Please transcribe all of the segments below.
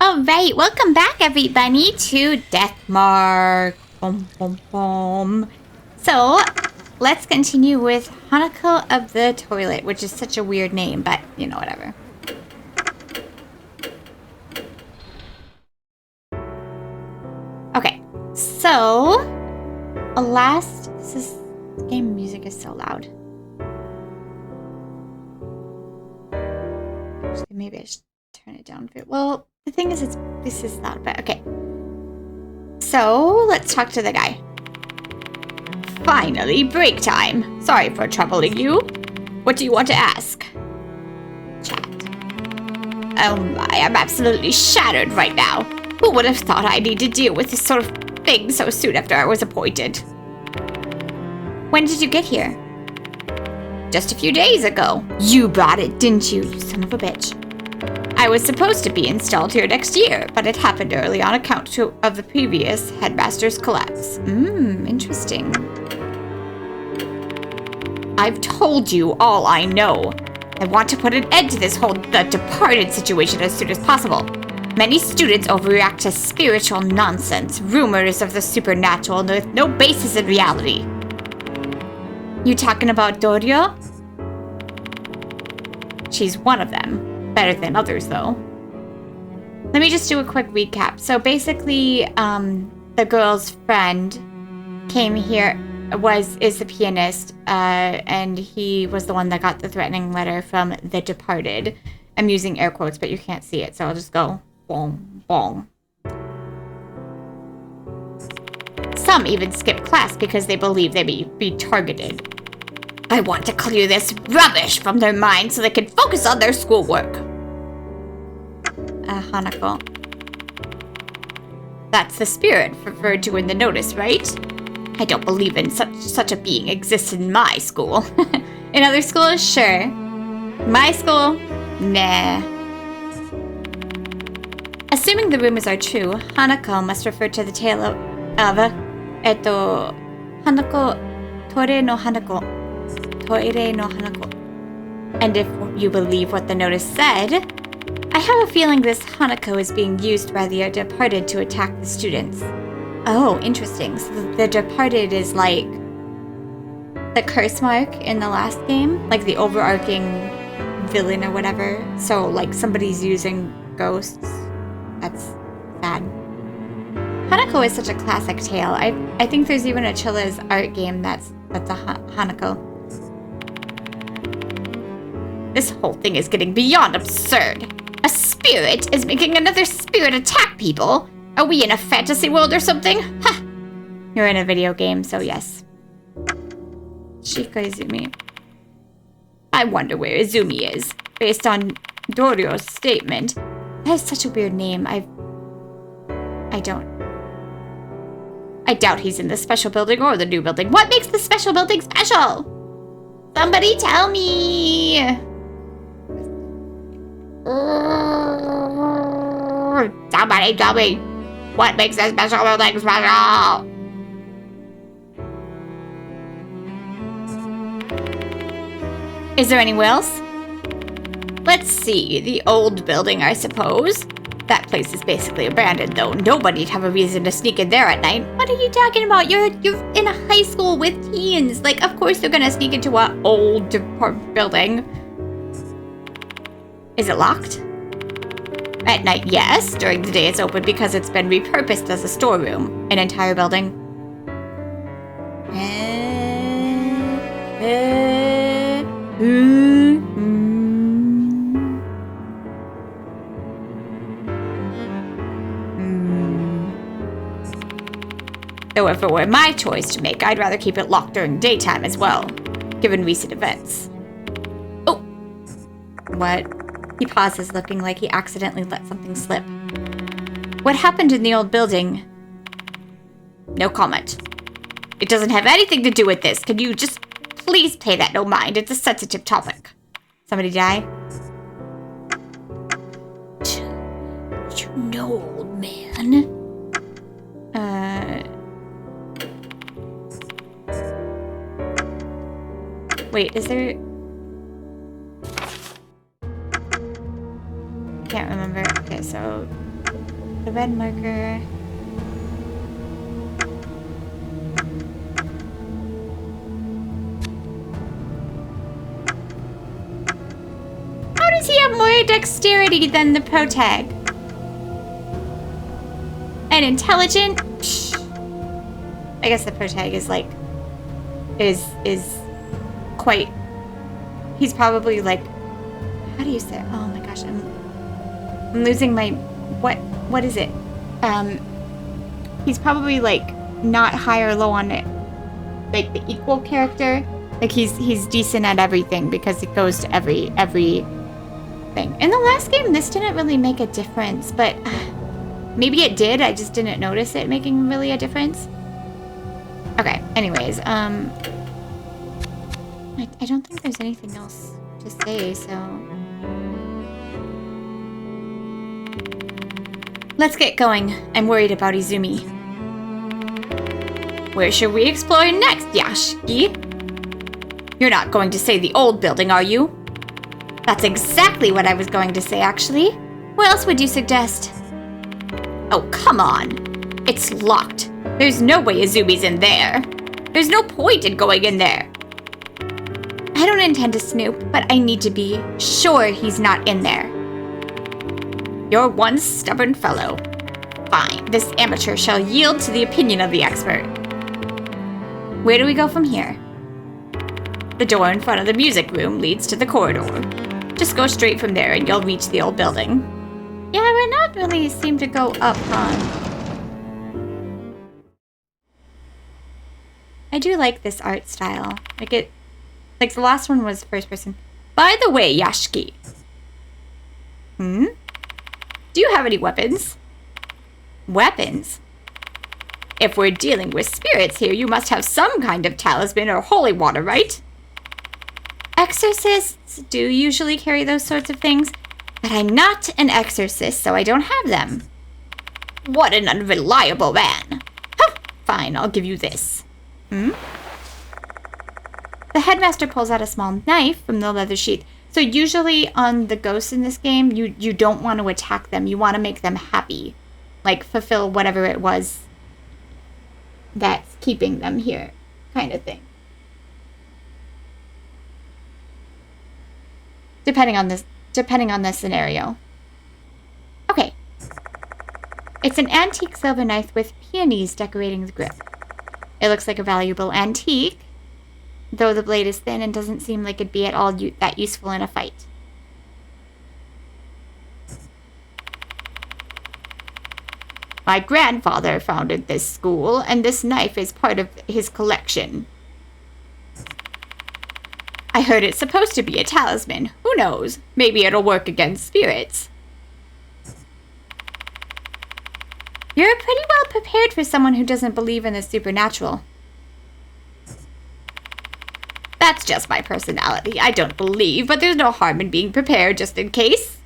Alright, welcome back everybody to Deathmark. Boom, boom, boom. So, let's continue with Hanako of the Toilet, which is such a weird name, but, you know, whatever. Okay, so, this game music is so loud. Actually, maybe I should turn it down a bit. Well, the thing is, this is loud, but okay. So, let's talk to the guy. Finally, break time. Sorry for troubling you. What do you want to ask? Chat. Oh my, I'm absolutely shattered right now. Who would have thought I'd need to deal with this sort of thing so soon after I was appointed? When did you get here? Just a few days ago. You brought it, didn't you, you son of a bitch? I was supposed to be installed here next year, but it happened early on account of the previous headmaster's collapse. Interesting. I've told you all I know. I want to put an end to this whole The Departed situation as soon as possible. Many students overreact to spiritual nonsense, rumors of the supernatural with no basis in reality. You talking about Dorio? She's one of them. Better than others, though. Let me just do a quick recap. So basically, the girl's friend came here, is the pianist, and he was the one that got the threatening letter from The Departed. I'm using air quotes, but you can't see it, so I'll just go bong, bong. Some even skip class because they believe they may be targeted. I want to clear this rubbish from their minds so they can focus on their schoolwork. Hanako. That's the spirit referred to in the notice, right? I don't believe in such a being exists in my school. In other schools, sure. My school, nah. Assuming the rumors are true, Hanako must refer to the tale of Hanako, Toire no Hanako. Toire no Hanako. And if you believe what the notice said, I have a feeling this Hanako is being used by the Departed to attack the students. Oh, interesting. So the Departed is like the curse mark in the last game? Like the overarching villain or whatever. So like somebody's using ghosts. That's sad. Hanako is such a classic tale. I think there's even a Chilla's art game that's a Hanako. This whole thing is getting beyond absurd. A spirit is making another spirit attack people? Are we in a fantasy world or something? Ha! You're in a video game, so yes. Shika Izumi. I wonder where Izumi is. Based on Dorio's statement. That is such a weird name. I doubt he's in the special building or the new building. What makes the special building special? Somebody tell me! Somebody tell me what makes this special building special. Is there anyone else? Let's see, the old building, I suppose. That place is basically abandoned, though. Nobody'd have a reason to sneak in there at night. What are you talking about? You're in a high school with teens. Like, of course they're gonna sneak into an old building. Is it locked? At night, yes. During the day, it's open because it's been repurposed as a storeroom. An entire building. Though if it were my choice to make, I'd rather keep it locked during daytime as well, given recent events. Oh! What? He pauses, looking like he accidentally let something slip. What happened in the old building? No comment. It doesn't have anything to do with this. Can you just please pay that no mind? It's a sensitive topic. Somebody die? You know, old man. Wait, is there... Can't remember. Okay, so the red marker. How does he have more dexterity than the protag? And intelligent? Psh. I guess the protag is like, is quite, he's probably like, how do you say, oh my gosh, I'm losing my, what is it? He's probably like not high or low on it, like the equal character. Like he's decent at everything because it goes to every thing. In the last game, this didn't really make a difference, but maybe it did. I just didn't notice it making really a difference. Okay. Anyways, I don't think there's anything else to say. So let's get going. I'm worried about Izumi. Where should we explore next, Yashiki? You're not going to say the old building, are you? That's exactly what I was going to say, actually. What else would you suggest? Oh, come on. It's locked. There's no way Izumi's in there. There's no point in going in there. I don't intend to snoop, but I need to be sure he's not in there. You're one stubborn fellow. Fine, this amateur shall yield to the opinion of the expert. Where do we go from here? The door in front of the music room leads to the corridor. Just go straight from there and you'll reach the old building. Yeah, we're not really seem to go up, huh? I do like this art style. Like the last one was first person. By the way, Yashiki. Do you have any weapons? Weapons? If we're dealing with spirits here, you must have some kind of talisman or holy water, right? Exorcists do usually carry those sorts of things, but I'm not an exorcist, so I don't have them. What an unreliable man. Huh, fine, I'll give you this. The headmaster pulls out a small knife from the leather sheath. So usually on the ghosts in this game, you don't want to attack them. You want to make them happy. Like, fulfill whatever it was that's keeping them here, kind of thing. Depending on the scenario. Okay. It's an antique silver knife with peonies decorating the grip. It looks like a valuable antique, though the blade is thin and doesn't seem like it'd be at all that useful in a fight. My grandfather founded this school, and this knife is part of his collection. I heard it's supposed to be a talisman. Who knows? Maybe it'll work against spirits. You're pretty well prepared for someone who doesn't believe in the supernatural. That's just my personality. I don't believe, but there's no harm in being prepared just in case.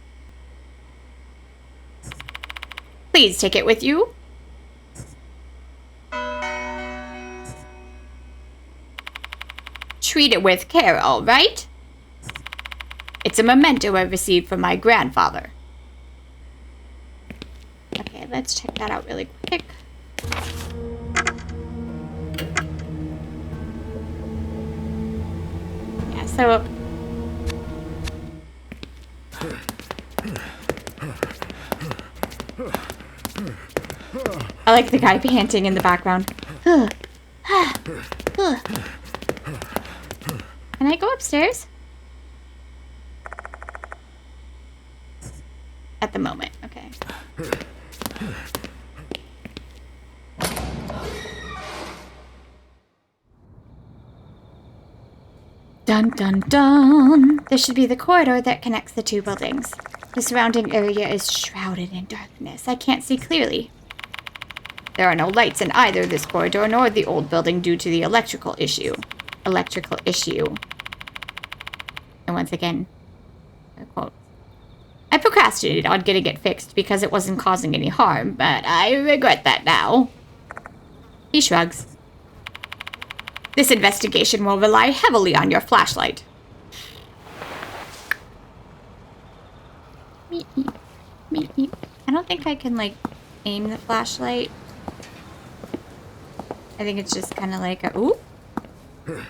Please take it with you. Treat it with care, all right? It's a memento I received from my grandfather. Okay, let's check that out really quick. Yeah, so... I like the guy panting in the background. Can I go upstairs? At the moment, okay. Dun dun dun! This should be the corridor that connects the two buildings. The surrounding area is shrouded in darkness. I can't see clearly. There are no lights in either this corridor nor the old building due to the electrical issue. And once again, I quote, I procrastinated on getting it fixed because it wasn't causing any harm, but I regret that now. He shrugs. This investigation will rely heavily on your flashlight. Meep, meep. Meep, meep. I don't think I can, like, aim the flashlight. I think it's just kind of like a... Ooh. I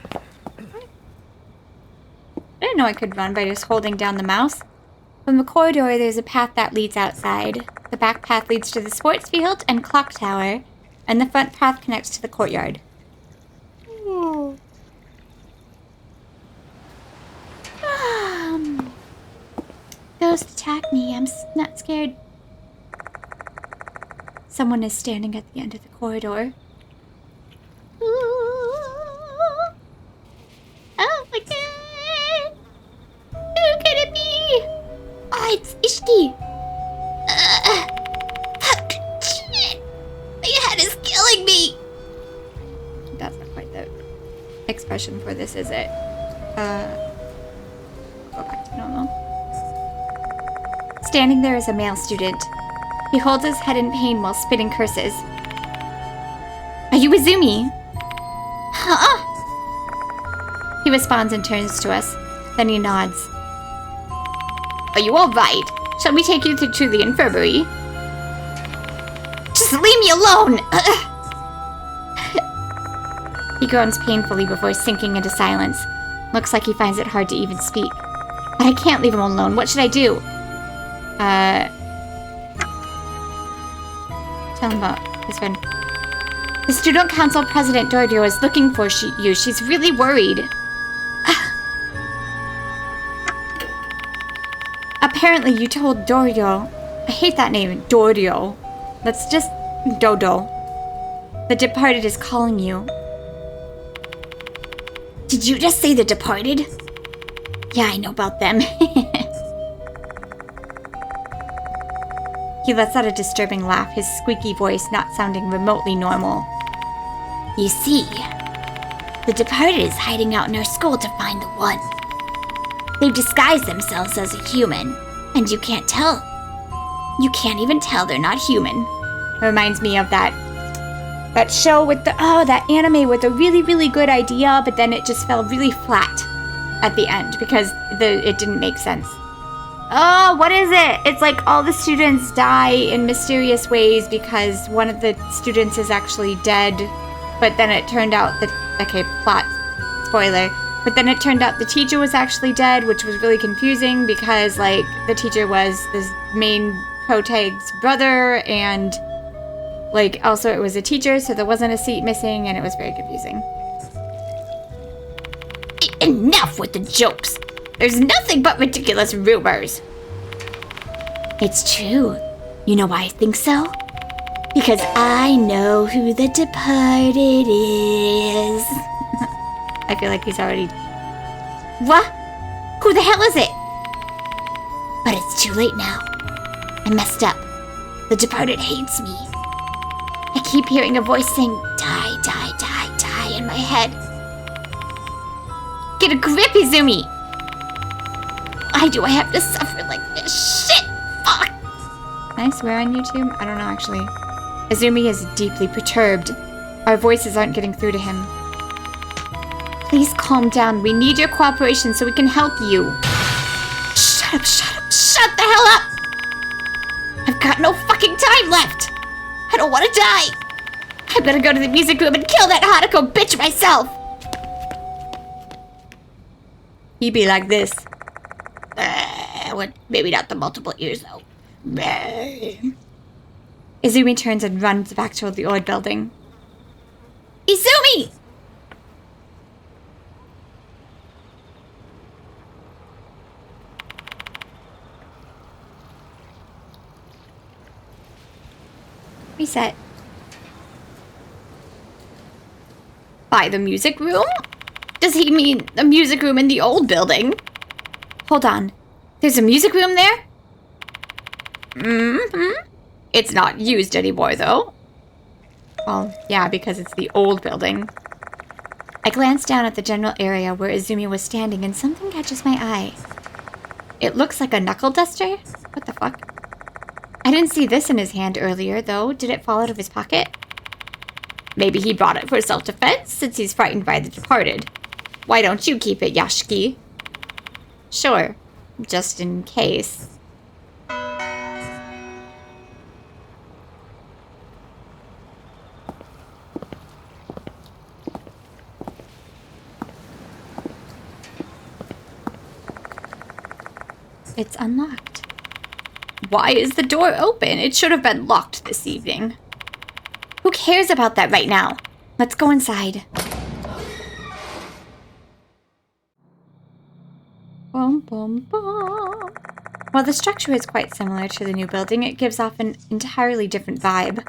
didn't know I could run by just holding down the mouse. From the corridor, there's a path that leads outside. The back path leads to the sports field and clock tower, and the front path connects to the courtyard. Ooh. Ghost attack me. I'm not scared. Someone is standing at the end of the corridor. Ooh. Oh my god! Who could it be? Oh, it's Ishki! Shit! My head is killing me! That's not quite the expression for this, is it? Go back to normal. Standing there is a male student. He holds his head in pain while spitting curses. Are you Izumi? Huh? He responds and turns to us. Then he nods. Are you alright? Shall we take you to the infirmary? Just leave me alone! He groans painfully before sinking into silence. Looks like he finds it hard to even speak. But I can't leave him alone. What should I do? Tell him about his friend. The student council president, Dorio, is looking for you. She's really worried. Apparently, you told Dorio. I hate that name, Dorio. Let's just... Dodo. The Departed is calling you. Did you just say the Departed? Yeah, I know about them. He lets out a disturbing laugh, his squeaky voice not sounding remotely normal. You see, the Departed is hiding out in our school to find the one. They've disguised themselves as a human, and you can't tell. You can't even tell they're not human. It reminds me of that show with that anime with a really, really good idea, but then it just fell really flat at the end because it didn't make sense. Oh, what is it? It's like all the students die in mysterious ways because one of the students is actually dead, but then it turned out that, okay, plot, spoiler, but then it turned out the teacher was actually dead, which was really confusing because, like, the teacher was this main protag's brother, and, like, also it was a teacher, so there wasn't a seat missing, and it was very confusing. Enough with the jokes! There's nothing but ridiculous rumors. It's true. You know why I think so? Because I know who the Departed is. I feel like he's already... What? Who the hell is it? But it's too late now. I messed up. The Departed hates me. I keep hearing a voice saying, die, die, die, die in my head. Get a grip, Izumi! Why do I have to suffer like this? Shit! Fuck! Can I swear on YouTube? I don't know, actually. Izumi is deeply perturbed. Our voices aren't getting through to him. Please calm down. We need your cooperation so we can help you. Shut up, shut up, shut the hell up! I've got no fucking time left! I don't want to die! I'm gonna go to the music room and kill that Hanako bitch myself! He be like this. Maybe not the multiple ears, though. Izumi turns and runs back toward the old building. Izumi! Reset. By the music room? Does he mean the music room in the old building? Hold on. There's a music room there? Mm-hmm. It's not used anymore, though. Well, yeah, because it's the old building. I glance down at the general area where Izumi was standing and something catches my eye. It looks like a knuckle duster? What the fuck? I didn't see this in his hand earlier, though. Did it fall out of his pocket? Maybe he brought it for self-defense, since he's frightened by the Departed. Why don't you keep it, Yashiki? Sure. Just in case. It's unlocked. Why is the door open? It should have been locked this evening. Who cares about that right now? Let's go inside. Boom, boom, boom. While the structure is quite similar to the new building, it gives off an entirely different vibe.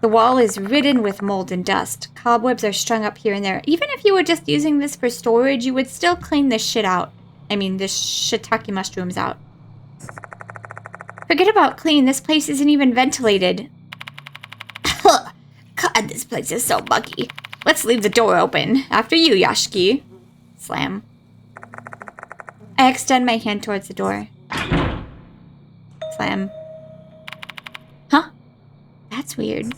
The wall is ridden with mold and dust. Cobwebs are strung up here and there. Even if you were just using this for storage, you would still clean this shit out. I mean, the shiitake mushrooms out. Forget about clean. This place isn't even ventilated. God, this place is so muggy. Let's leave the door open. After you, Yashiki. Slam. I extend my hand towards the door. Slam. Huh? That's weird.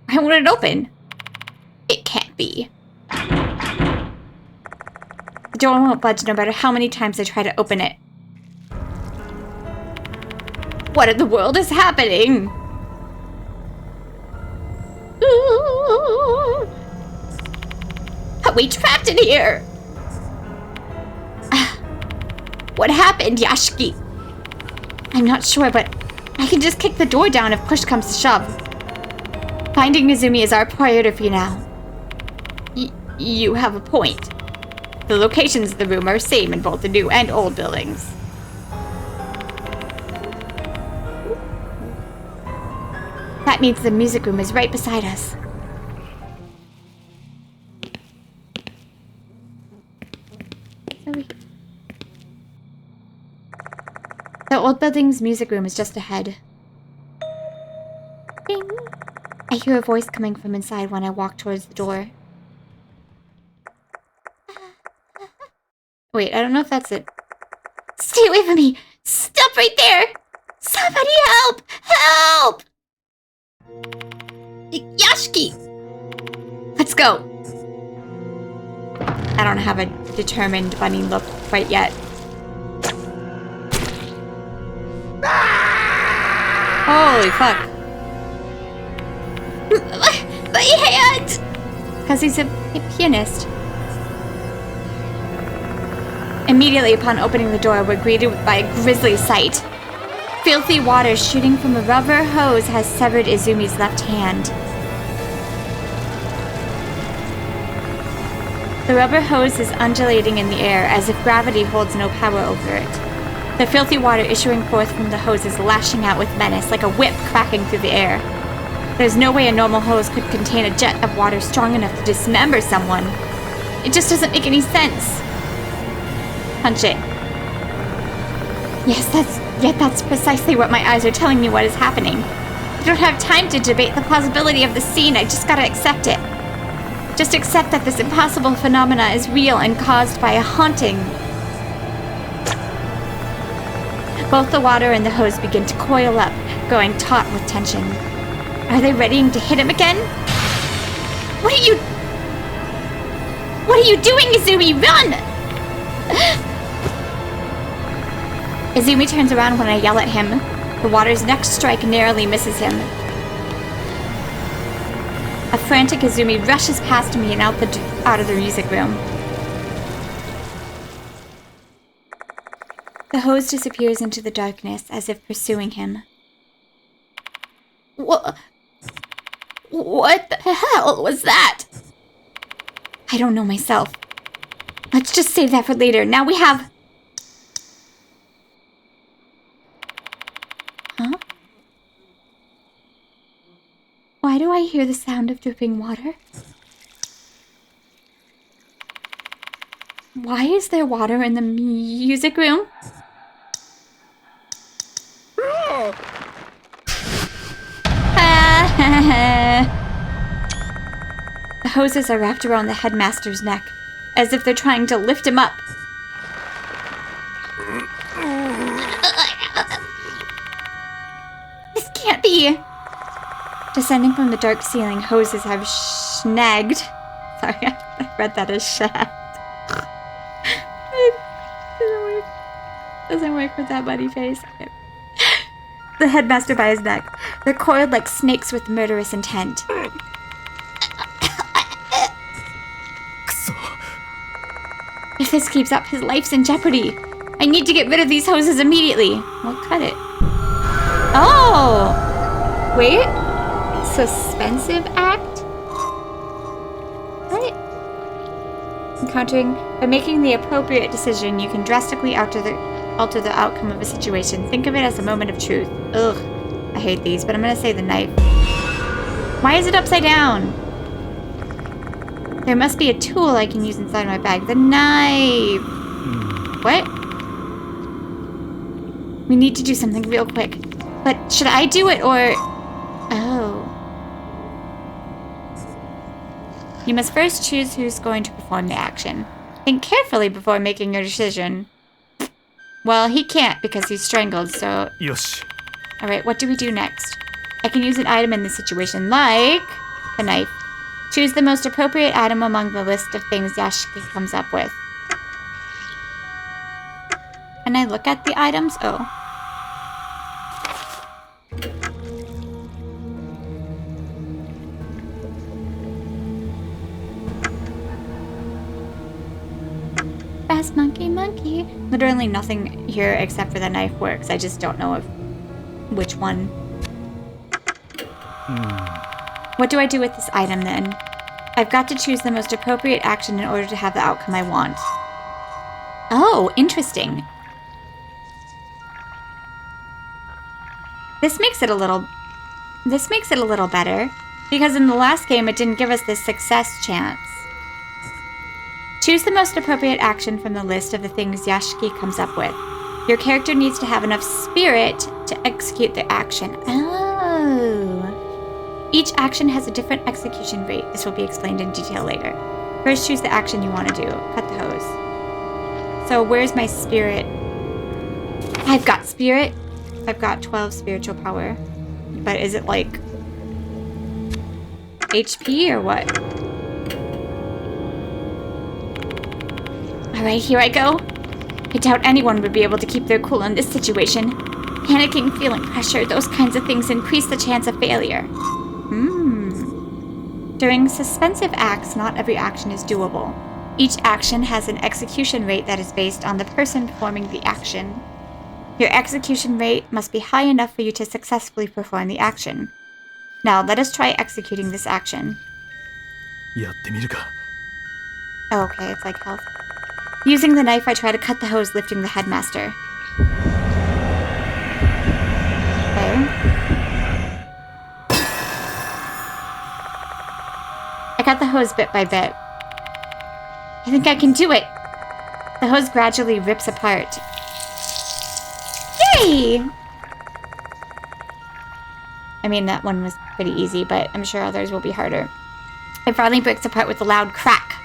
Why won't it open? It can't be. The door won't budge no matter how many times I try to open it. What in the world is happening? Are we trapped in here? What happened, Yashiki? I'm not sure, but I can just kick the door down if push comes to shove. Finding Izumi is our priority now. You have a point. The locations of the room are same in both the new and old buildings. That means the music room is right beside us. The old building's music room is just ahead. Ding! I hear a voice coming from inside when I walk towards the door. Wait, I don't know if that's it. Stay away from me! Stop right there! Somebody help! Help! Yashiki! Let's go! I don't have a determined bunny look quite yet. Holy fuck. My hand! Because he's a pianist. Immediately upon opening the door, we're greeted by a grisly sight. Filthy water shooting from a rubber hose has severed Izumi's left hand. The rubber hose is undulating in the air as if gravity holds no power over it. The filthy water issuing forth from the hose is lashing out with menace like a whip cracking through the air. There's no way a normal hose could contain a jet of water strong enough to dismember someone. It just doesn't make any sense. Punch it. Yes, that's precisely what my eyes are telling me what is happening. I don't have time to debate the plausibility of the scene, I just gotta accept it. Just accept that this impossible phenomena is real and caused by a haunting. Both the water and the hose begin to coil up, going taut with tension. Are they readying to hit him again? What are you doing, Izumi? Run! Izumi turns around when I yell at him. The water's next strike narrowly misses him. A frantic Izumi rushes past me and out of the music room. The hose disappears into the darkness as if pursuing him. What the hell was that? I don't know myself. Let's just save that for later. Now we have... Huh? Why do I hear the sound of dripping water? Why is there water in the music room? The hoses are wrapped around the headmaster's neck, as if they're trying to lift him up. This can't be! Descending from the dark ceiling, hoses have snagged. Sorry, I read that as shagged. It doesn't work with that buddy face. The headmaster by his neck. They're coiled like snakes with murderous intent. If this keeps up, his life's in jeopardy. I need to get rid of these hoses immediately. Well, cut it. Oh! Wait. Suspensive act? What? Encountering... By making the appropriate decision, you can drastically alter the outcome of a situation. Think of it as a moment of truth. Ugh. I hate these, but I'm gonna say the knife. Why is it upside down? There must be a tool I can use inside my bag. The knife! What? We need to do something real quick. But should I do it or... Oh. You must first choose who's going to perform the action. Think carefully before making your decision. Well, he can't because he's strangled, so... Yosh. Alright, what do we do next? I can use an item in this situation, like... a knife. Choose the most appropriate item among the list of things Yashiki comes up with. Can I look at the items? Oh. Fast monkey, monkey. Literally nothing here except for the knife works. I just don't know which one. What do I do with this item then? I've got to choose the most appropriate action in order to have the outcome I want. Oh, interesting. This makes it a little better, because in the last game it didn't give us this success chance. Choose the most appropriate action from the list of the things Yashiki comes up with. Your character needs to have enough spirit to execute the action. Oh. Each action has a different execution rate. This will be explained in detail later. First, choose the action you want to do. Cut the hose. So, where's my spirit? I've got spirit. I've got 12 spiritual power. But is it like... HP or what? Alright, here I go. I doubt anyone would be able to keep their cool in this situation. Panicking, feeling pressure, those kinds of things increase the chance of failure. During suspensive acts, not every action is doable. Each action has an execution rate that is based on the person performing the action. Your execution rate must be high enough for you to successfully perform the action. Now, let us try executing this action. Oh, okay, it's like health. Using the knife, I try to cut the hose, lifting the headmaster. Okay. I cut the hose bit by bit. I think I can do it! The hose gradually rips apart. Yay! I mean, that one was pretty easy, but I'm sure others will be harder. It finally breaks apart with a loud crack.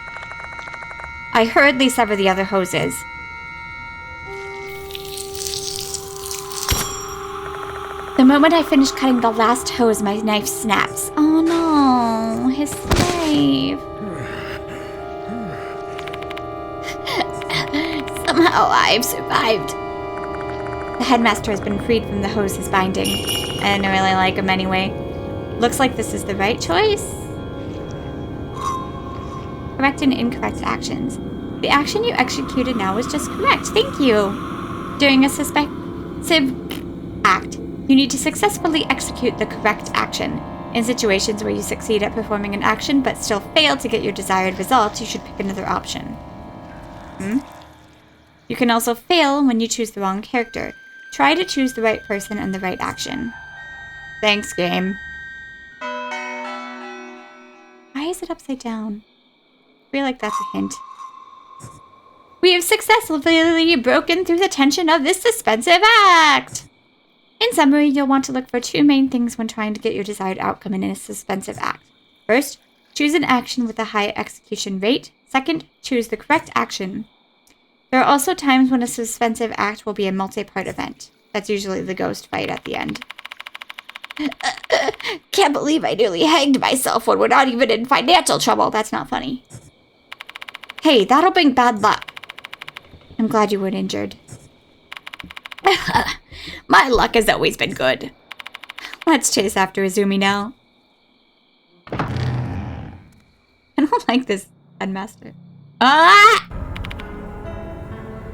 I hurriedly sever the other hoses. The moment I finish cutting the last hose, my knife snaps. Oh no, his knife. Somehow I've survived. The headmaster has been freed from the hose's binding. I didn't really like him anyway. Looks like this is the right choice. Correct and incorrect actions. The action you executed now was just correct. Thank you. During a suspensive act, you need to successfully execute the correct action. In situations where you succeed at performing an action but still fail to get your desired result, you should pick another option. You can also fail when you choose the wrong character. Try to choose the right person and the right action. Thanks, game. Why is it upside down? I feel like that's a hint. We have successfully broken through the tension of this suspensive act! In summary, you'll want to look for two main things when trying to get your desired outcome in a suspensive act. First, choose an action with a high execution rate. Second, choose the correct action. There are also times when a suspensive act will be a multi-part event. That's usually the ghost fight at the end. Can't believe I nearly hanged myself when we're not even in financial trouble. That's not funny. Hey, that'll bring bad luck. I'm glad you weren't injured. My luck has always been good. Let's chase after Izumi now. I don't like this headmaster. Ah!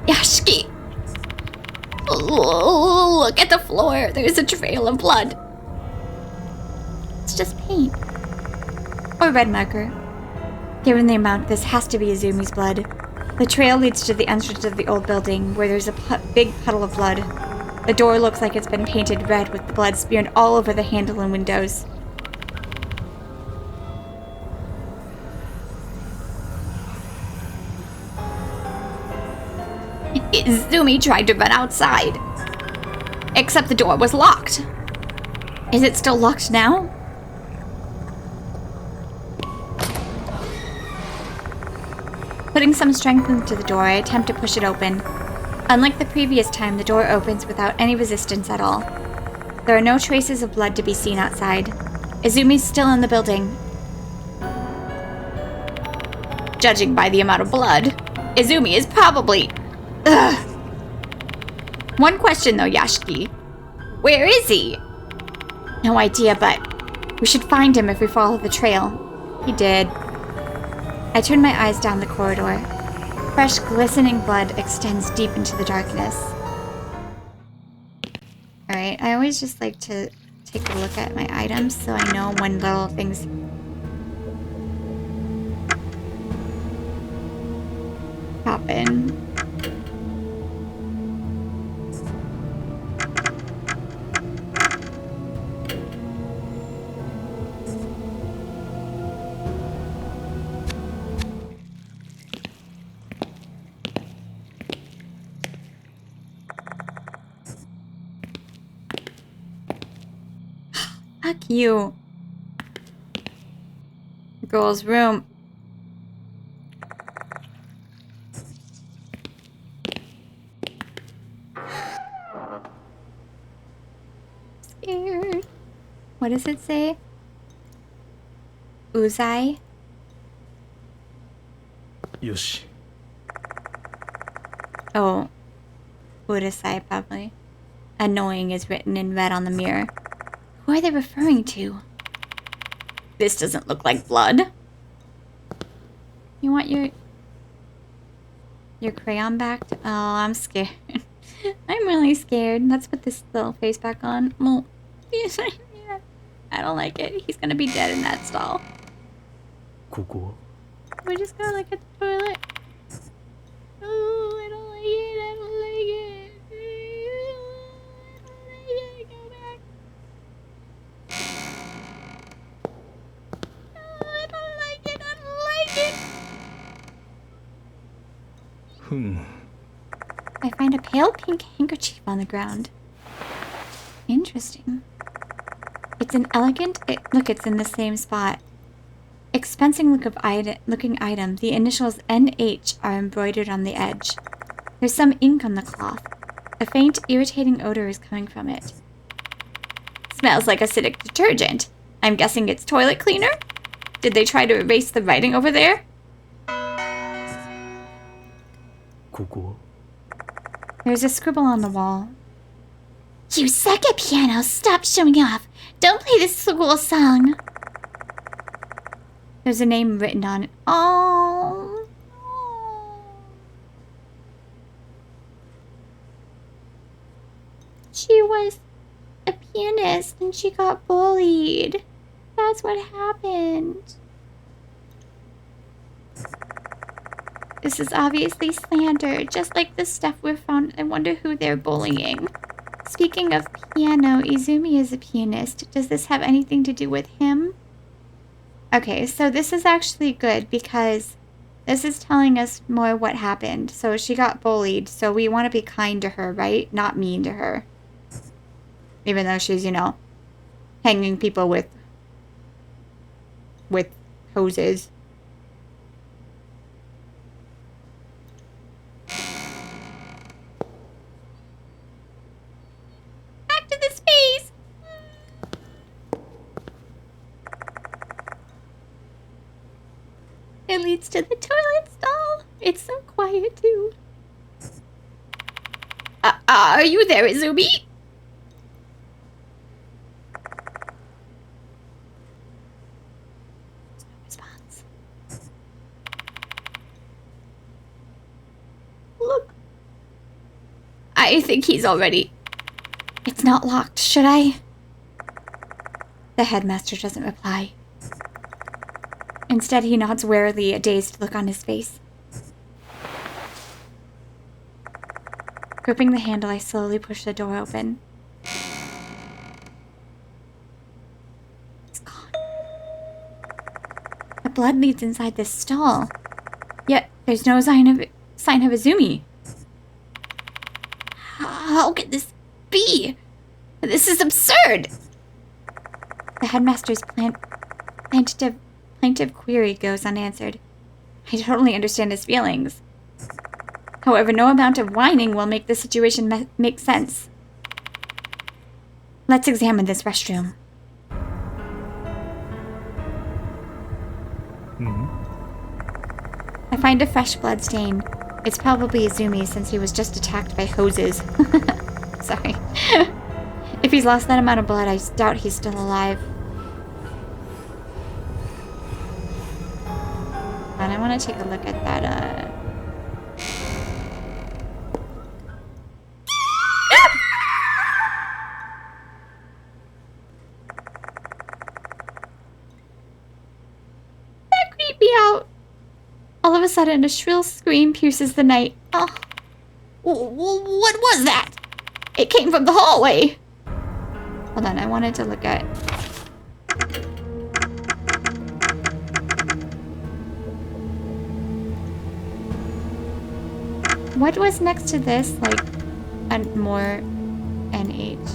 Yashiki! Oh, look at the floor. There's a trail of blood. It's just paint. Or red marker. Given the amount, this has to be Izumi's blood. The trail leads to the entrance of the old building, where there's a big puddle of blood. The door looks like it's been painted red with the blood smeared all over the handle and windows. Izumi tried to run outside. Except the door was locked. Is it still locked now? Putting some strength into the door, I attempt to push it open. Unlike the previous time, the door opens without any resistance at all. There are no traces of blood to be seen outside. Izumi's still in the building. Judging by the amount of blood, Izumi is probably... Ugh. One question though, Yashiki. Where is he? No idea, but we should find him if we follow the trail. He did. I turn my eyes down the corridor. Fresh, glistening blood extends deep into the darkness. Alright, I always just like to take a look at my items so I know when little things happen. Fuck you. Girl's room. Scared. What does it say? Uzai? Yoshi. Oh. Urasai, probably. Annoying is written in red on the mirror. Who are they referring to? This doesn't look like blood. You want your crayon back? Oh, I'm scared. I'm really scared. Let's put this little face back on. Well, yeah. I don't like it. He's gonna be dead in that stall. Koko. We're just gonna look at the toilet. Oh, I don't like it. I don't like it. I don't like it. Go back. Oh, I don't like it. I don't like it. I find a pale pink handkerchief on the ground. Interesting. It's an elegant... look, it's in the same spot. Expensing looking item. The initials NH are embroidered on the edge. There's some ink on the cloth. A faint, irritating odor is coming from it. Smells like acidic detergent. I'm guessing it's toilet cleaner? Did they try to erase the writing over there? Koko. There's a scribble on the wall. You suck at piano. Stop showing off. Don't play this school song. There's a name written on it. Oh. She was a pianist and she got bullied. That's what happened. This is obviously slander, just like the stuff we found. I wonder who they're bullying. Speaking of piano, Izumi is a pianist. Does this have anything to do with him? Okay, so this is actually good because this is telling us more what happened. So she got bullied, so we want to be kind to her, right? Not mean to her. Even though she's, you know, hanging people with hoses. Back to the space! It leads to the toilet stall. It's so quiet, too. Are you there, Izumi? Response. Look. I think he's already... It's not locked, should I? The headmaster doesn't reply. Instead, he nods warily, a dazed look on his face. Gripping the handle, I slowly push the door open. It's gone. The blood leads inside this stall. Yet, there's no sign of Izumi. How could this be? This is absurd! The headmaster's plaintive query goes unanswered. I totally understand his feelings. However, no amount of whining will make the situation make sense. Let's examine this restroom. I find a fresh blood stain. It's probably Izumi since he was just attacked by hoses. Sorry. If he's lost that amount of blood, I doubt he's still alive. And I want to take a look at that, That creeped me out. All of a sudden, a shrill scream pierces the night. Oh. What was that? It came from the hallway. Hold on, I wanted to look at... What was next to this? Like, more NH.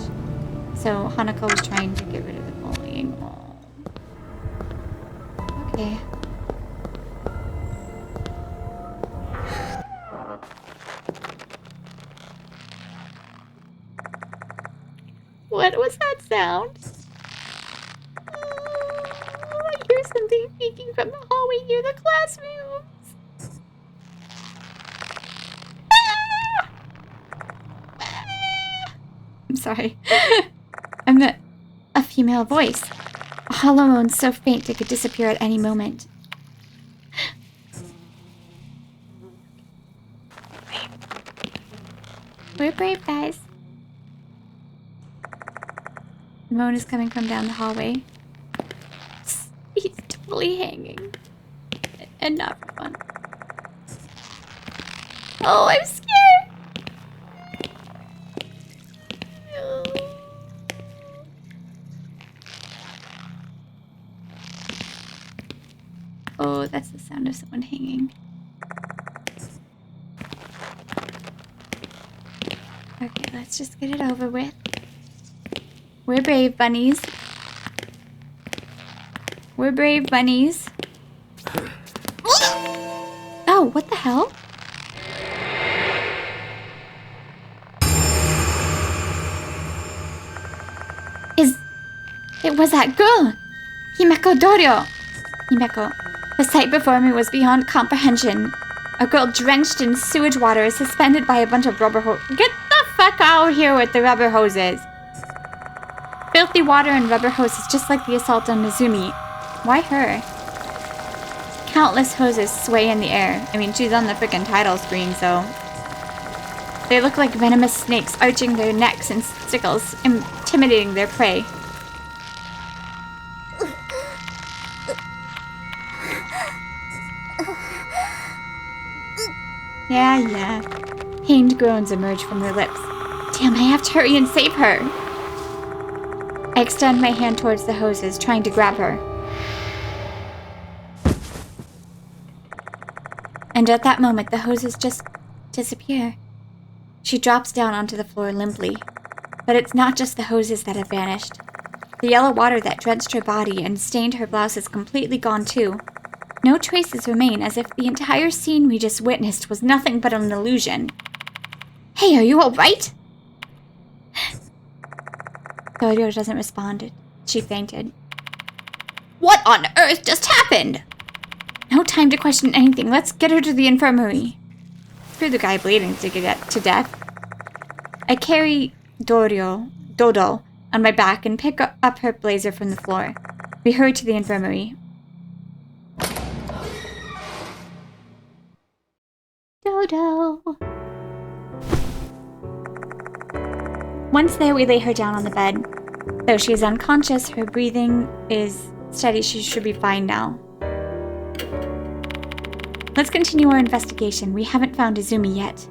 So, Hanako was trying to get rid of the bullying. Oh. Okay. What was that sound? Oh, I hear something peeking from the hallway near the classrooms. I'm sorry. I'm a female voice. A hollow moan so faint it could disappear at any moment. We're brave, guys. The moan is coming from down the hallway. He's totally hanging. And not for fun. Oh, I'm scared! Oh, that's the sound of someone hanging. Okay, let's just get it over with. We're brave bunnies. We're brave bunnies. Oh, what the hell? It was that girl! Himeko Dorio! Himeko. The sight before me was beyond comprehension. A girl drenched in sewage water is suspended by a bunch of rubber hoses. Get the fuck out here with the rubber hoses! Filthy water and rubber hoses, just like the assault on Izumi. Why her? Countless hoses sway in the air. I mean, she's on the frickin' title screen, so... They look like venomous snakes arching their necks and sickles, intimidating their prey. Yeah. Pained groans emerge from her lips. Damn, I have to hurry and save her. I extend my hand towards the hoses, trying to grab her. And at that moment, the hoses just disappear. She drops down onto the floor limply. But it's not just the hoses that have vanished. The yellow water that drenched her body and stained her blouse is completely gone too. No traces remain, as if the entire scene we just witnessed was nothing but an illusion. Hey, are you alright? Dorio doesn't respond. She fainted. What on earth just happened? No time to question anything. Let's get her to the infirmary. Screw the guy bleeding to get to death. I carry Dodo, on my back and pick up her blazer from the floor. We hurry to the infirmary. Dodo. Once there, we lay her down on the bed. Though she is unconscious, her breathing is steady. She should be fine now. Let's continue our investigation. We haven't found Izumi yet.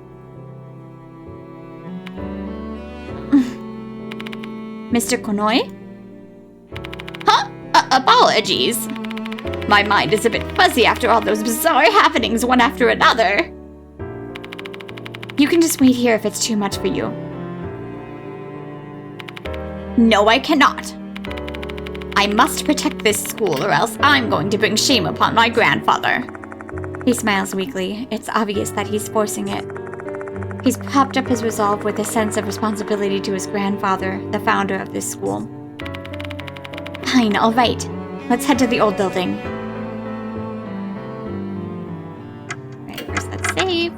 Mr. Konoi? Huh? Apologies. My mind is a bit fuzzy after all those bizarre happenings one after another. You can just wait here if it's too much for you. No, I cannot. I must protect this school or else I'm going to bring shame upon my grandfather. He smiles weakly. It's obvious that he's forcing it. He's propped up his resolve with a sense of responsibility to his grandfather, the founder of this school. Fine, all right. Let's head to the old building. Alright, first let's save.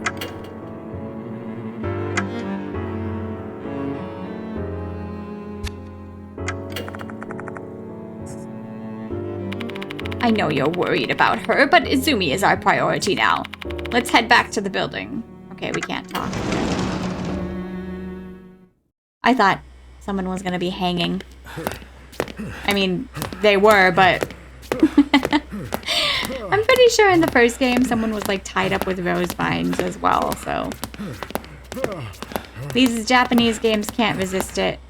I know you're worried about her, but Izumi is our priority now. Let's head back to the building. Okay, we can't talk. I thought someone was gonna be hanging. I mean, they were, but... I'm pretty sure in the first game someone was like tied up with rose vines as well, so... These Japanese games can't resist it.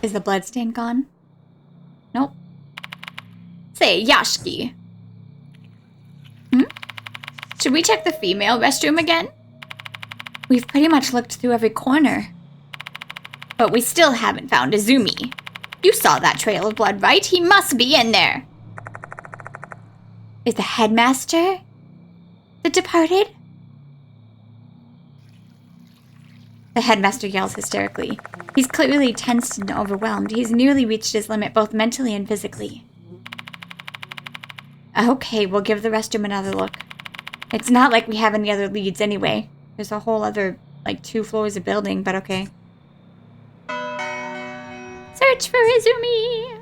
Is the bloodstain gone? Nope. Say, Yashiki. Should we check the female restroom again? We've pretty much looked through every corner. But we still haven't found Izumi. You saw that trail of blood, right? He must be in there. Is the headmaster the departed? The headmaster yells hysterically. He's clearly tensed and overwhelmed. He's nearly reached his limit both mentally and physically. Okay, we'll give the restroom another look. It's not like we have any other leads anyway. There's a whole other, like, 2 floors of building, but okay. Search for Izumi!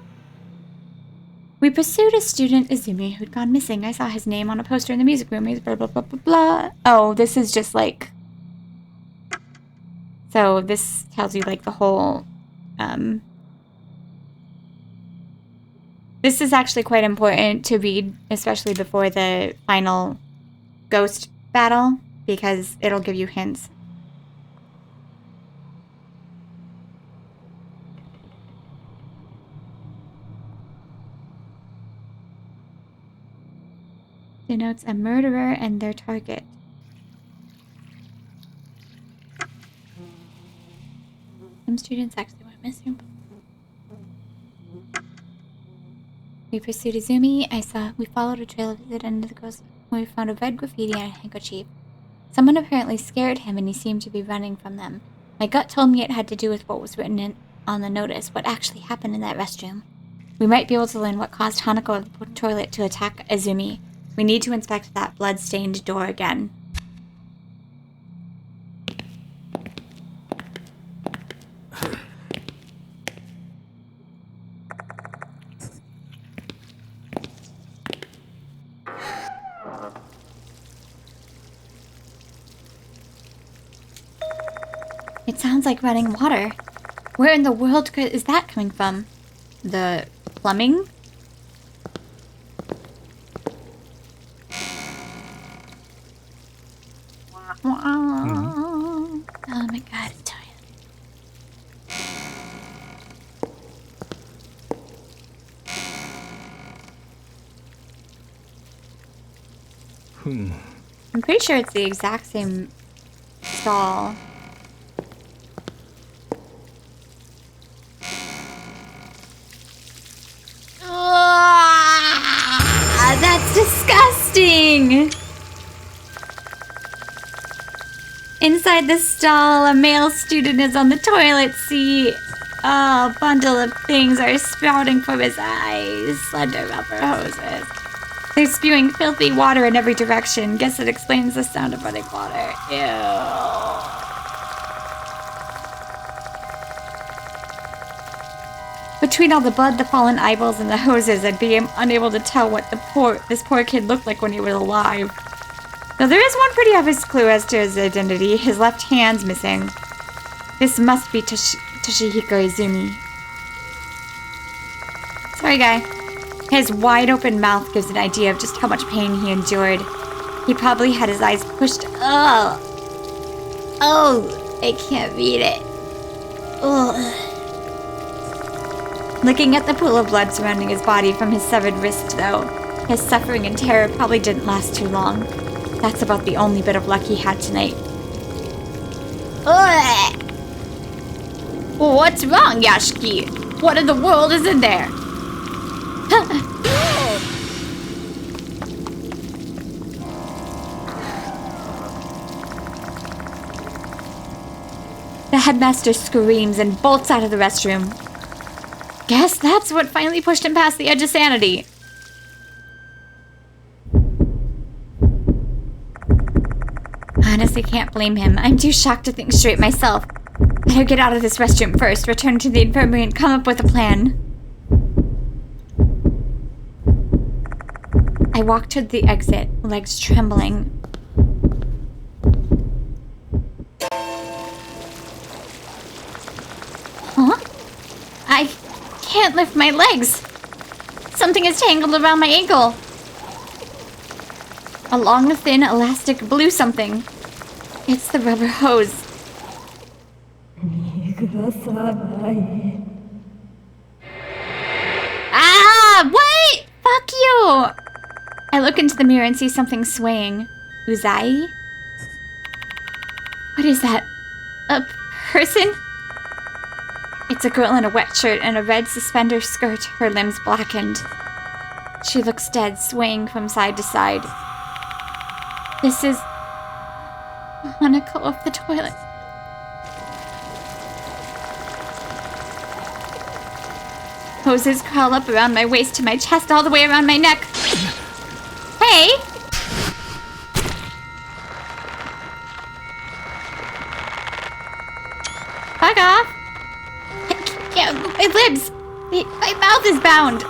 We pursued a student, Izumi, who'd gone missing. I saw his name on a poster in the music room. He's blah, blah, blah, blah, blah. Oh, this is just, like... So this tells you, like, the whole, This is actually quite important to read, especially before the final ghost battle, because it'll give you hints. Denotes a murderer and their target. Some students actually went missing. We pursued Izumi. We followed a trail to the end of the coast when we found a red graffiti and a handkerchief. Someone apparently scared him and he seemed to be running from them. My gut told me it had to do with what was written on the notice, what actually happened in that restroom. We might be able to learn what caused Hanako of the toilet to attack Izumi. We need to inspect that blood-stained door again. It sounds like running water. Where in the world is that coming from? The plumbing? Oh my god, I'm tired. I'm pretty sure it's the exact same stall. That's disgusting! Inside the stall, a male student is on the toilet seat. Oh, a bundle of things are sprouting from his eyes. Slender rubber hoses. They're spewing filthy water in every direction. Guess it explains the sound of running water. Ew. Between all the blood, the fallen eyeballs, and the hoses, I'd be unable to tell what this poor kid looked like when he was alive. Though there is one pretty obvious clue as to his identity. His left hand's missing. This must be Toshihiko Izumi. Sorry, guy. His wide open mouth gives an idea of just how much pain he endured. He probably had his eyes pushed. Oh, I can't read it. Ugh. Looking at the pool of blood surrounding his body from his severed wrist, though, his suffering and terror probably didn't last too long. That's about the only bit of luck he had tonight. Ugh. What's wrong, Yashiki? What in the world is in there? The headmaster screams and bolts out of the restroom. Guess that's what finally pushed him past the edge of sanity. Honestly, can't blame him. I'm too shocked to think straight myself. Better get out of this restroom first, return to the infirmary, and come up with a plan. I walked toward the exit, legs trembling. Huh? I can't lift my legs. Something is tangled around my ankle. A long, thin, elastic blue something. It's the rubber hose. Ah! What? Fuck you! I look into the mirror and see something swaying. Uzai? What is that? A person? It's a girl in a wet shirt and a red suspender skirt, her limbs blackened. She looks dead, swaying from side to side. This is Hanako of the toilet. Hoses crawl up around my waist to my chest, all the way around my neck. Hey! Fuck off! I can't move my lips! My mouth is bound!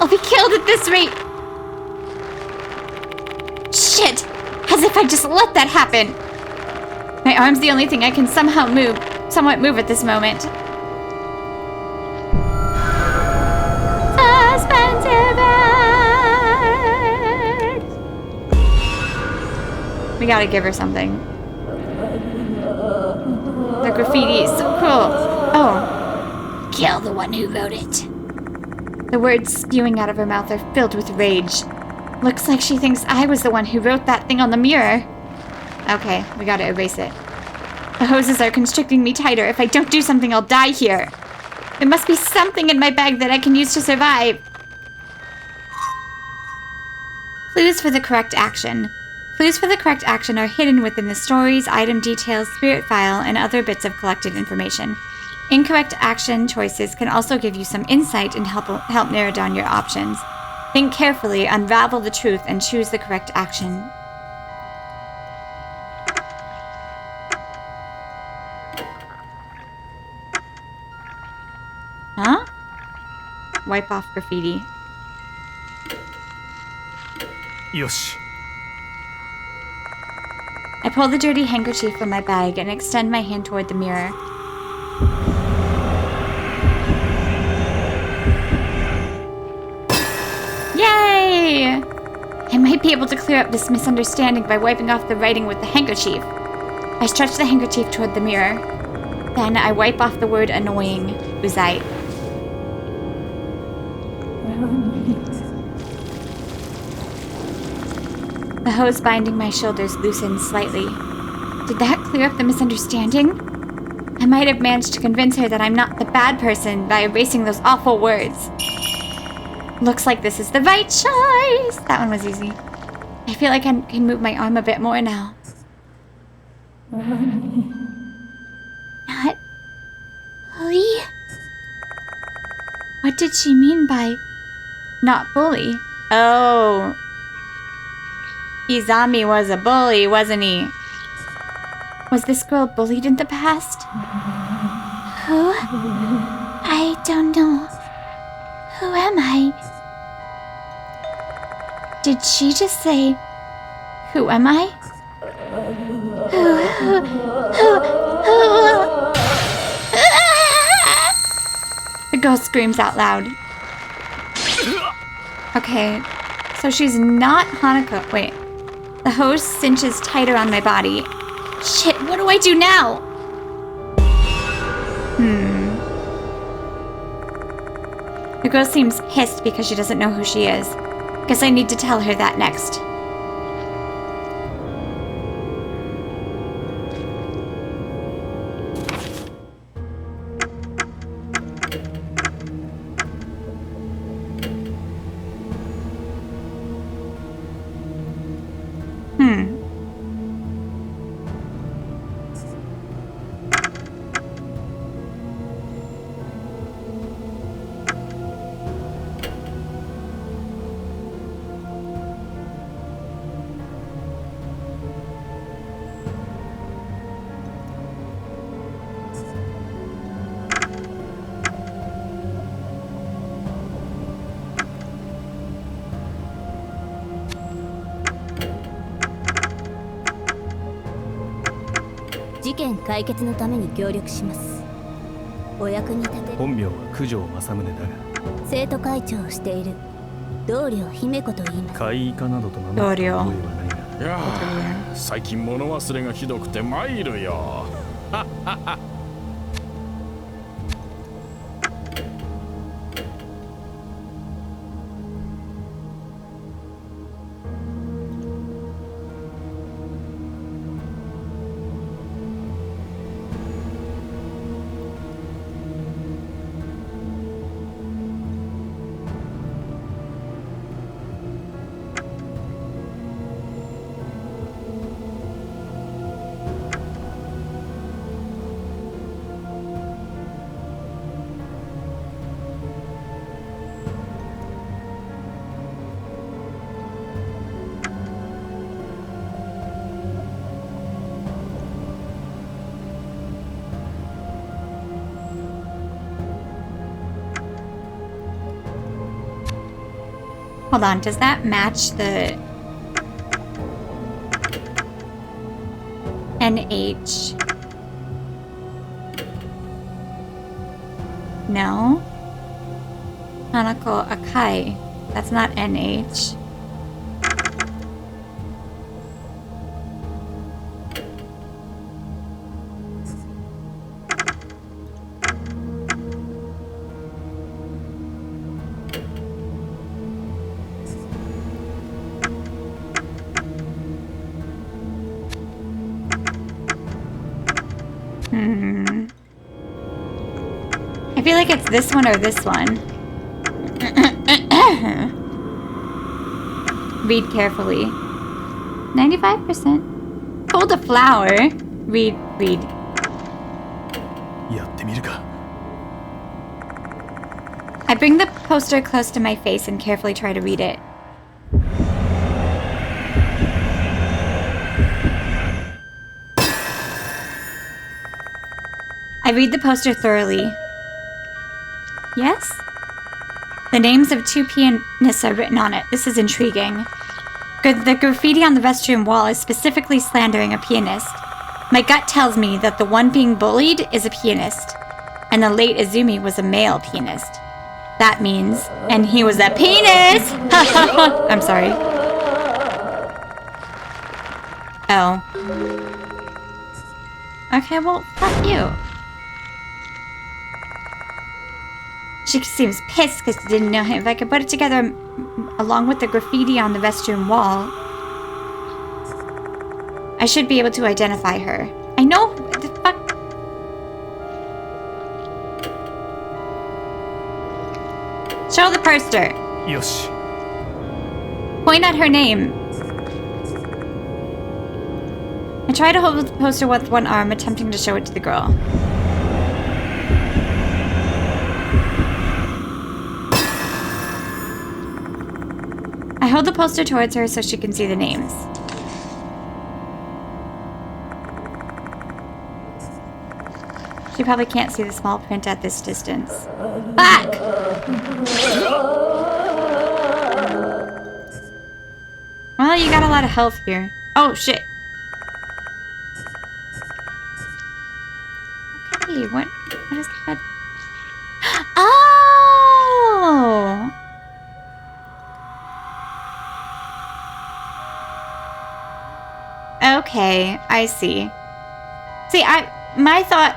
I'll be killed at this rate! Shit! As if I just let that happen! My arm's the only thing I can somewhat move at this moment. We gotta give her something. The graffiti is so cool. Oh. Kill the one who wrote it. The words spewing out of her mouth are filled with rage. Looks like she thinks I was the one who wrote that thing on the mirror. Okay, we gotta erase it. The hoses are constricting me tighter. If I don't do something, I'll die here. There must be something in my bag that I can use to survive. Clues for the correct action. Clues for the correct action are hidden within the stories, item details, spirit file, and other bits of collected information. Incorrect action choices can also give you some insight and help narrow down your options. Think carefully, unravel the truth, and choose the correct action. Huh? Wipe off graffiti. Yoshi. I pull the dirty handkerchief from my bag and extend my hand toward the mirror. Yay! I might be able to clear up this misunderstanding by wiping off the writing with the handkerchief. I stretch the handkerchief toward the mirror. Then I wipe off the word annoying, Uzai. The hose binding my shoulders loosens slightly. Did that clear up the misunderstanding? I might have managed to convince her that I'm not the bad person by erasing those awful words. Looks like this is the right choice. That one was easy. I feel like I can move my arm a bit more now. Not bully? What did she mean by not bully? Oh. Izami was a bully, wasn't he? Was this girl bullied in the past? Who? I don't know. am I? Did she just say, who am I? The ghost screams out loud. Okay, so she's not Hanako. Wait. The hose cinches tighter on my body. Shit, what do I do now? The girl seems pissed because she doesn't know who she is. Guess I need to tell her that next.事件解決のために協力します。お役に立てる。本名は九条正宗だが、生徒会長をしている同僚姫子と言います。会かなどと名乗った覚えはないが。いやー、最近物忘れがひどくて参るよ。Hold on, does that match the NH? No. Hanako Akai. That's not NH. I feel like it's this one or this one. Read carefully. 95%. Hold a flower. Read. やってみるか。 I bring the poster close to my face and carefully try to read it. I read the poster thoroughly. Yes? The names of two pianists are written on it. This is intriguing. The graffiti on the restroom wall is specifically slandering a pianist. My gut tells me that the one being bullied is a pianist, and the late Izumi was a male pianist. That means, and he was a penis! I'm sorry. Oh. Okay, well, fuck you. She seems pissed because she didn't know him. If I could put it together along with the graffiti on the restroom wall, I should be able to identify her. I know. What the fuck? Show the poster. よし。 Point at her name. I try to hold the poster with one arm, attempting to show it to the girl. I hold the poster towards her so she can see the names. She probably can't see the small print at this distance. Fuck! Well, you got a lot of health here. Oh, shit. Okay, what is that? Oh! Okay, I see. See, my thought,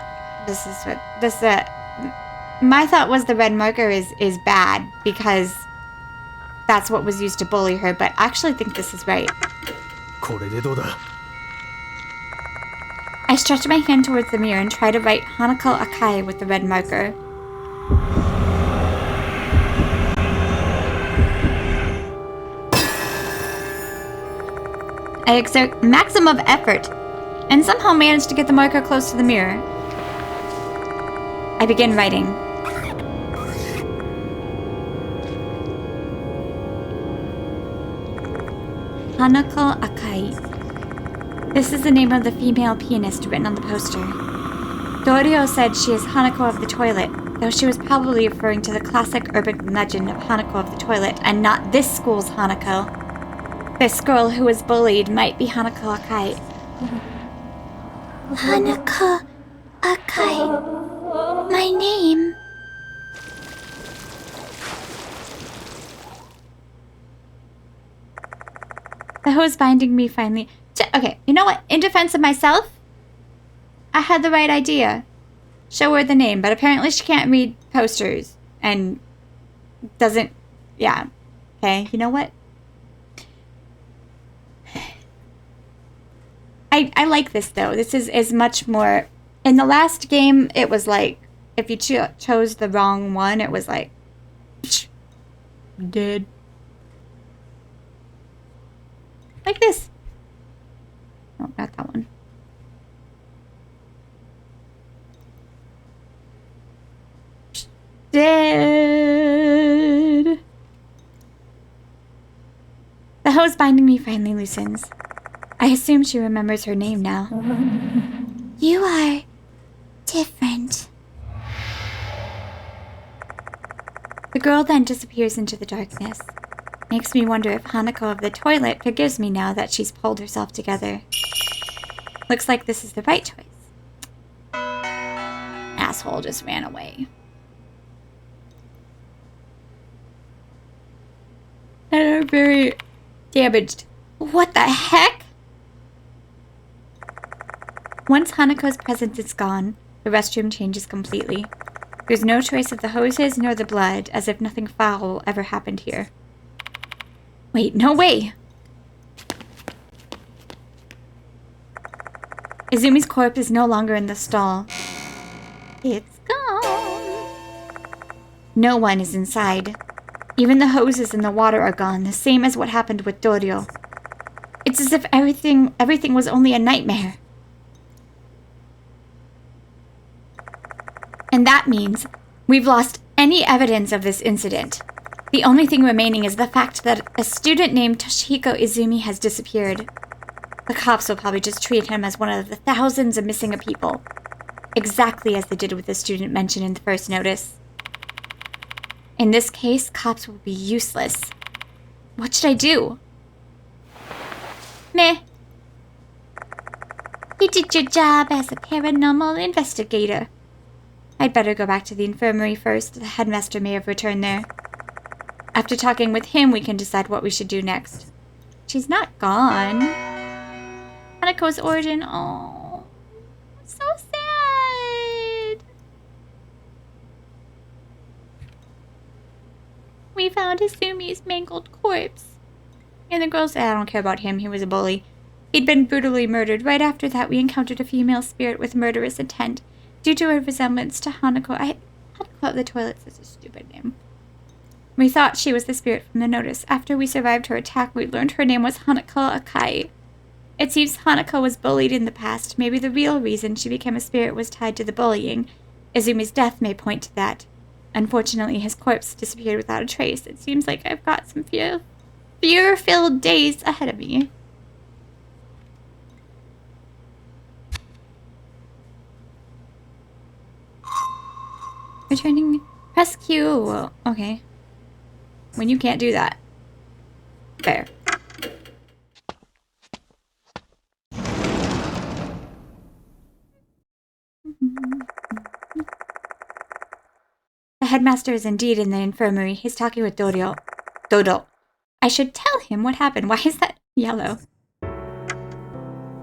my thought was the red marker is bad because that's what was used to bully her, but I actually think this is right. これでどうだ I stretch my hand towards the mirror and try to write Hanako Akai with the red marker. I exert maximum effort and somehow manage to get the marker close to the mirror. I begin writing. Hanako Akai. This is the name of the female pianist written on the poster. Dorio said she is Hanako of the Toilet, though she was probably referring to the classic urban legend of Hanako of the Toilet and not this school's Hanako. This girl who was bullied might be Hanako Akai. Hanako Akai. My name. The hose binding me finally... Okay, you know what? In defense of myself, I had the right idea. Show her the name, but apparently she can't read posters and doesn't... Yeah. Okay, you know what? I like this, though. This is much more... In the last game, it was like, if you chose the wrong one, it was like... Dead. Like this. Oh, not that one. Dead. The hose binding me finally loosens. I assume she remembers her name now. You are different. The girl then disappears into the darkness. Makes me wonder if Hanako of the Toilet forgives me now that she's pulled herself together. Looks like this is the right choice. Asshole just ran away. And are very damaged. What the heck? Once Hanako's presence is gone, the restroom changes completely. There's no trace of the hoses nor the blood, as if nothing foul ever happened here. Wait, no way! Izumi's corpse is no longer in the stall. It's gone. No one is inside. Even the hoses and the water are gone, the same as what happened with Dorio. It's as if everything was only a nightmare. And that means we've lost any evidence of this incident. The only thing remaining is the fact that a student named Toshihiko Izumi has disappeared. The cops will probably just treat him as one of the thousands of missing people. Exactly as they did with the student mentioned in the first notice. In this case, cops will be useless. What should I do? Meh. You did your job as a paranormal investigator. I'd better go back to the infirmary first. The headmaster may have returned there. After talking with him, we can decide what we should do next. She's not gone. Hanako's origin. Oh, so sad. We found Izumi's mangled corpse. And the girl said, I don't care about him. He was a bully. He'd been brutally murdered. Right after that, we encountered a female spirit with murderous intent. Due to her resemblance to Hanako, Hanako of the Toilet is a stupid name. We thought she was the spirit from the notice. After we survived her attack, we learned her name was Hanako Akai. It seems Hanako was bullied in the past. Maybe the real reason she became a spirit was tied to the bullying. Izumi's death may point to that. Unfortunately, his corpse disappeared without a trace. It seems like I've got some fear-filled days ahead of me. Returning. Press Q. Okay. When you can't do that. Fair. The headmaster is indeed in the infirmary. He's talking with Dodo. I should tell him what happened. Why is that yellow?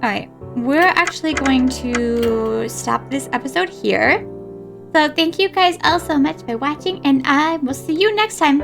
Alright. We're actually going to stop this episode here. So thank you guys all so much for watching, and I will see you next time.